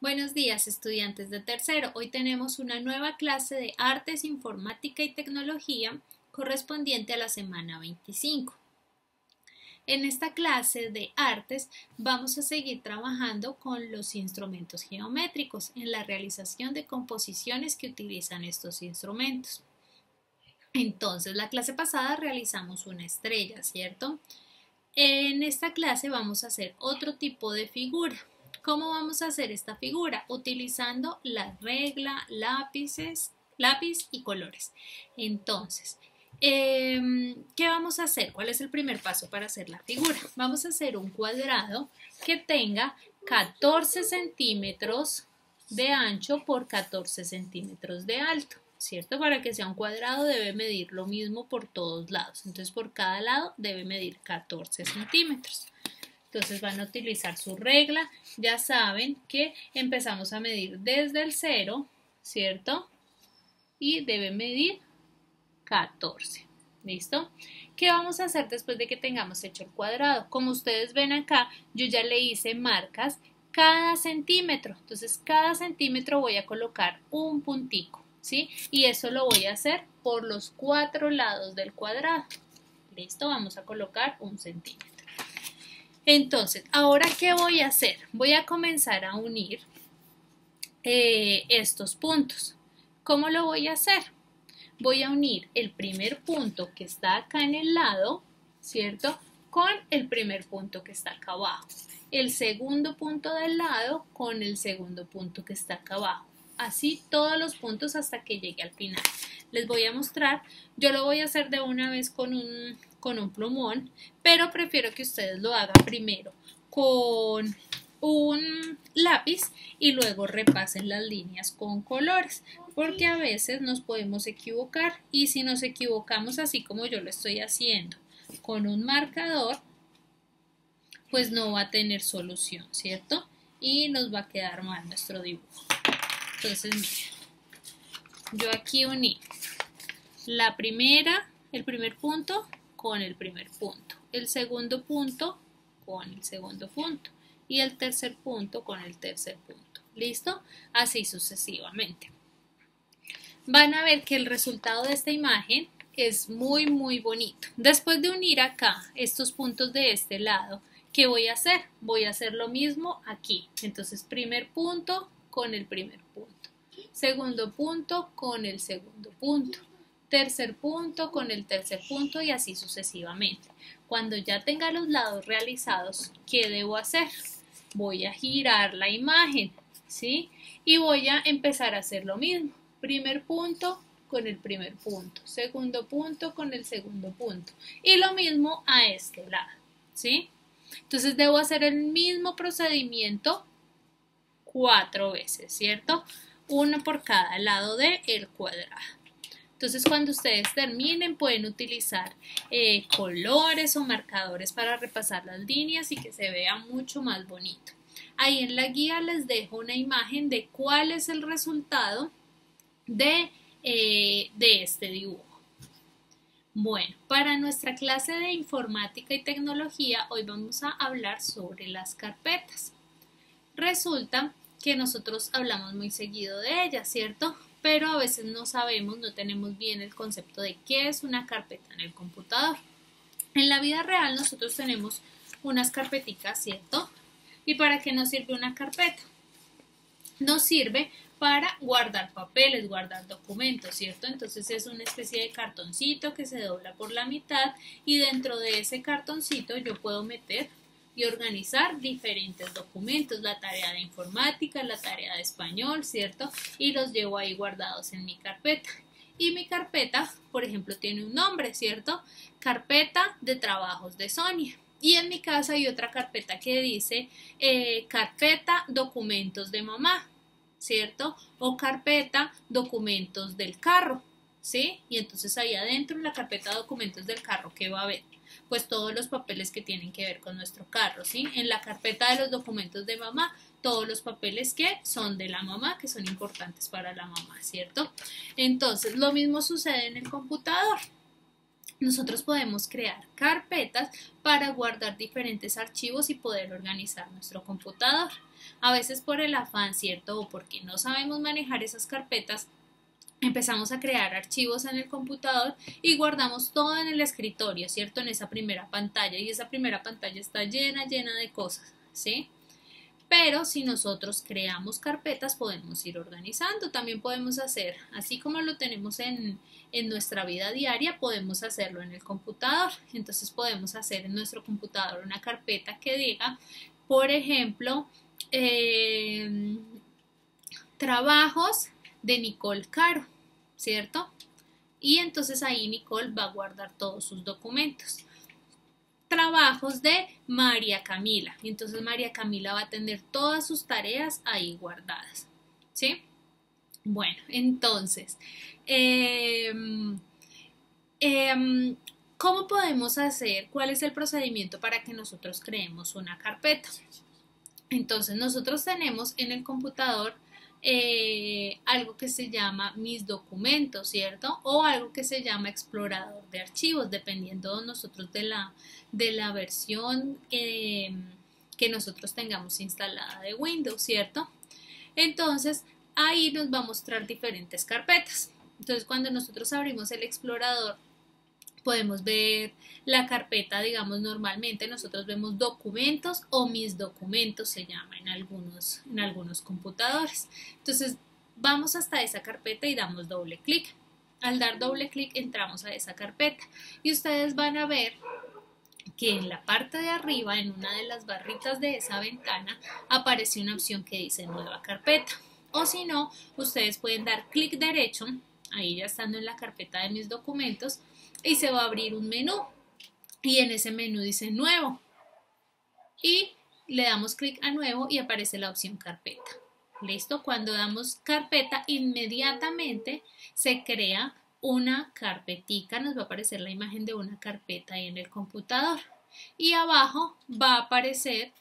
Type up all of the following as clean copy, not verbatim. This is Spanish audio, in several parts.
Buenos días, estudiantes de tercero. Hoy tenemos una nueva clase de Artes, Informática y Tecnología correspondiente a la semana 25. En esta clase de Artes vamos a seguir trabajando con los instrumentos geométricos en la realización de composiciones que utilizan estos instrumentos. Entonces, la clase pasada realizamos una estrella, ¿cierto? En esta clase vamos a hacer otro tipo de figura. ¿Cómo vamos a hacer esta figura? Utilizando la regla, lápiz y colores. Entonces, ¿qué vamos a hacer? ¿Cuál es el primer paso para hacer la figura? Vamos a hacer un cuadrado que tenga 14 centímetros de ancho por 14 centímetros de alto, ¿cierto? Para que sea un cuadrado debe medir lo mismo por todos lados. Entonces, por cada lado debe medir 14 centímetros. Entonces van a utilizar su regla. Ya saben que empezamos a medir desde el 0, ¿cierto? Y debe medir 14. ¿Listo? ¿Qué vamos a hacer después de que tengamos hecho el cuadrado? Como ustedes ven acá, yo ya le hice marcas cada centímetro. Entonces, cada centímetro voy a colocar un puntico, ¿sí? Y eso lo voy a hacer por los 4 lados del cuadrado. ¿Listo? Vamos a colocar un centímetro. Entonces, ¿ahora qué voy a hacer? Voy a comenzar a unir estos puntos. ¿Cómo lo voy a hacer? Voy a unir el primer punto que está acá en el lado, ¿cierto? Con el primer punto que está acá abajo. El segundo punto del lado con el segundo punto que está acá abajo. Así todos los puntos hasta que llegue al final. Les voy a mostrar, yo lo voy a hacer de una vez con un plumón, pero prefiero que ustedes lo hagan primero con un lápiz y luego repasen las líneas con colores, porque a veces nos podemos equivocar y si nos equivocamos así como yo lo estoy haciendo con un marcador, pues no va a tener solución, ¿cierto? Y nos va a quedar mal nuestro dibujo. Entonces, miren, yo aquí uní el primer punto con el primer punto, el segundo punto con el segundo punto y el tercer punto con el tercer punto. ¿Listo? Así sucesivamente. Van a ver que el resultado de esta imagen es muy bonito. Después de unir acá estos puntos de este lado, ¿qué voy a hacer? Voy a hacer lo mismo aquí. Entonces, primer punto con el primer punto, segundo punto con el segundo punto, tercer punto con el tercer punto y así sucesivamente. Cuando ya tenga los lados realizados, ¿qué debo hacer? Voy a girar la imagen, ¿sí? Y voy a empezar a hacer lo mismo. Primer punto con el primer punto, segundo punto con el segundo punto y lo mismo a este lado, ¿sí? Entonces debo hacer el mismo procedimiento 4 veces, ¿cierto? Uno por cada lado del cuadrado. Entonces, cuando ustedes terminen, pueden utilizar colores o marcadores para repasar las líneas y que se vea mucho más bonito. Ahí en la guía les dejo una imagen de cuál es el resultado de este dibujo. Bueno, para nuestra clase de informática y tecnología, hoy vamos a hablar sobre las carpetas. Resulta que nosotros hablamos muy seguido de ellas, ¿cierto? Pero a veces no sabemos, no tenemos bien el concepto de qué es una carpeta en el computador. En la vida real nosotros tenemos unas carpeticas, ¿cierto? ¿Y para qué nos sirve una carpeta? Nos sirve para guardar papeles, guardar documentos, ¿cierto? Entonces es una especie de cartoncito que se dobla por la mitad y dentro de ese cartoncito yo puedo meter y organizar diferentes documentos, la tarea de informática, la tarea de español, ¿cierto? Y los llevo ahí guardados en mi carpeta. Y mi carpeta, por ejemplo, tiene un nombre, ¿cierto? Carpeta de trabajos de Sonia. Y en mi casa hay otra carpeta que dice carpeta documentos de mamá, ¿cierto? O carpeta documentos del carro, ¿sí? Y entonces ahí adentro en la carpeta documentos del carro, ¿qué va a haber? Pues todos los papeles que tienen que ver con nuestro carro, ¿sí? En la carpeta de los documentos de mamá, todos los papeles que son de la mamá, que son importantes para la mamá, ¿cierto? Entonces, lo mismo sucede en el computador. Nosotros podemos crear carpetas para guardar diferentes archivos y poder organizar nuestro computador. A veces por el afán, ¿cierto? O porque no sabemos manejar esas carpetas, empezamos a crear archivos en el computador y guardamos todo en el escritorio, ¿cierto? En esa primera pantalla, y esa primera pantalla está llena de cosas, ¿sí? Pero si nosotros creamos carpetas podemos ir organizando, también podemos hacer, así como lo tenemos en nuestra vida diaria, podemos hacerlo en el computador. Entonces podemos hacer en nuestro computador una carpeta que diga, por ejemplo, trabajos de Nicole Caro, ¿cierto? Y entonces ahí Nicole va a guardar todos sus documentos. Trabajos de María Camila. Entonces María Camila va a tener todas sus tareas ahí guardadas. ¿Sí? Bueno, entonces, ¿cómo podemos hacer? ¿Cuál es el procedimiento para que nosotros creemos una carpeta? Entonces nosotros tenemos en el computador algo que se llama mis documentos, ¿cierto? O algo que se llama explorador de archivos, dependiendo nosotros de la versión que nosotros tengamos instalada de Windows, ¿cierto? Entonces ahí nos va a mostrar diferentes carpetas. Entonces cuando nosotros abrimos el explorador, podemos ver la carpeta, digamos, normalmente nosotros vemos documentos o mis documentos se llama en algunos computadores. Entonces vamos hasta esa carpeta y damos doble clic. Al dar doble clic entramos a esa carpeta y ustedes van a ver que en la parte de arriba, en una de las barritas de esa ventana, aparece una opción que dice nueva carpeta. O si no, ustedes pueden dar clic derecho, ahí ya estando en la carpeta de mis documentos, y se va a abrir un menú y en ese menú dice nuevo y le damos clic a nuevo y aparece la opción carpeta. ¿Listo? Cuando damos carpeta, inmediatamente se crea una carpetica, nos va a aparecer la imagen de una carpeta ahí en el computador y abajo va a aparecer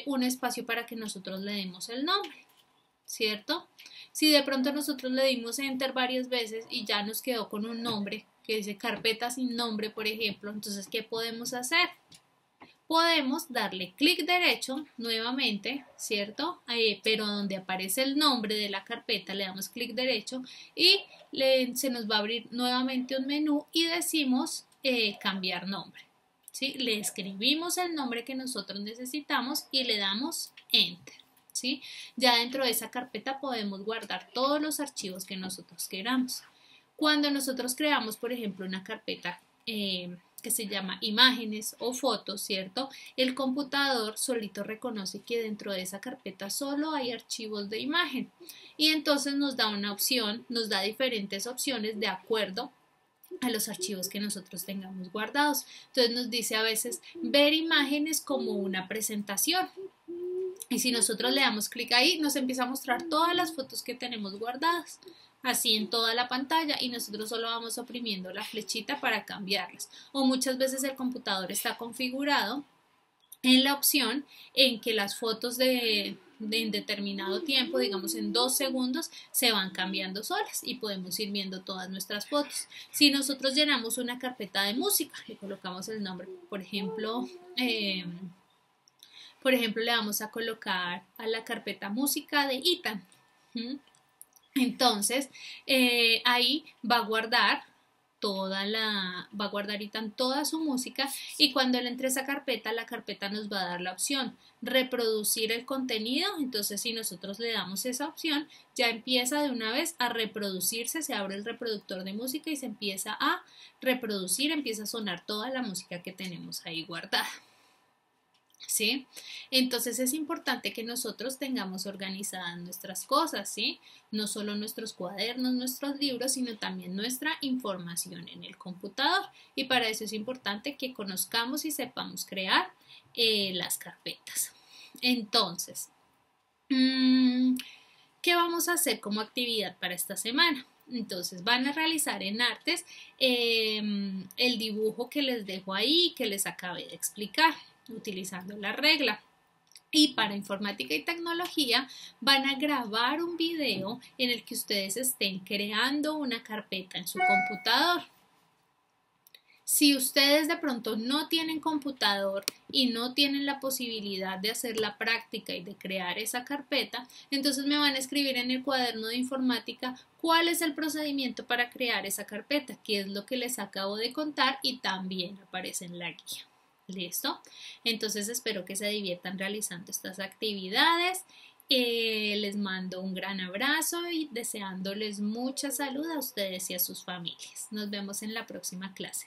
un espacio para que nosotros le demos el nombre, ¿cierto? Si de pronto nosotros le dimos enter varias veces y ya nos quedó con un nombre que dice carpeta sin nombre, por ejemplo, entonces ¿qué podemos hacer? Podemos darle clic derecho nuevamente, ¿cierto? Pero donde aparece el nombre de la carpeta le damos clic derecho y se nos va a abrir nuevamente un menú y decimos cambiar nombre, ¿sí? Le escribimos el nombre que nosotros necesitamos y le damos enter, ¿sí? Ya dentro de esa carpeta podemos guardar todos los archivos que nosotros queramos. Cuando nosotros creamos, por ejemplo, una carpeta que se llama imágenes o fotos, ¿cierto? El computador solito reconoce que dentro de esa carpeta solo hay archivos de imagen y entonces nos da una opción, nos da diferentes opciones de acuerdo a los archivos que nosotros tengamos guardados. Entonces nos dice a veces ver imágenes como una presentación. Y si nosotros le damos clic ahí, nos empieza a mostrar todas las fotos que tenemos guardadas, así en toda la pantalla, y nosotros solo vamos oprimiendo la flechita para cambiarlas. O muchas veces el computador está configurado en la opción en que las fotos en determinado tiempo, digamos en 2 segundos, se van cambiando solas y podemos ir viendo todas nuestras fotos. Si nosotros llenamos una carpeta de música, le colocamos el nombre, por ejemplo, le vamos a colocar a la carpeta música de Ethan. Entonces, ahí va a guardar Ethan toda su música y cuando le entre esa carpeta, la carpeta nos va a dar la opción reproducir el contenido. Entonces, si nosotros le damos esa opción, ya empieza de una vez a reproducirse, se abre el reproductor de música y se empieza a reproducir, empieza a sonar toda la música que tenemos ahí guardada. ¿Sí? Entonces es importante que nosotros tengamos organizadas nuestras cosas, ¿sí? No solo nuestros cuadernos, nuestros libros, sino también nuestra información en el computador. Y para eso es importante que conozcamos y sepamos crear las carpetas. Entonces, ¿qué vamos a hacer como actividad para esta semana? Entonces van a realizar en artes el dibujo que les dejo ahí, que les acabé de explicar, utilizando la regla. Y para informática y tecnología van a grabar un video en el que ustedes estén creando una carpeta en su computador. Si ustedes de pronto no tienen computador y no tienen la posibilidad de hacer la práctica y de crear esa carpeta, entonces me van a escribir en el cuaderno de informática cuál es el procedimiento para crear esa carpeta, qué es lo que les acabo de contar y también aparece en la guía. ¿Listo? Entonces espero que se diviertan realizando estas actividades. Les mando un gran abrazo y deseándoles mucha salud a ustedes y a sus familias. Nos vemos en la próxima clase.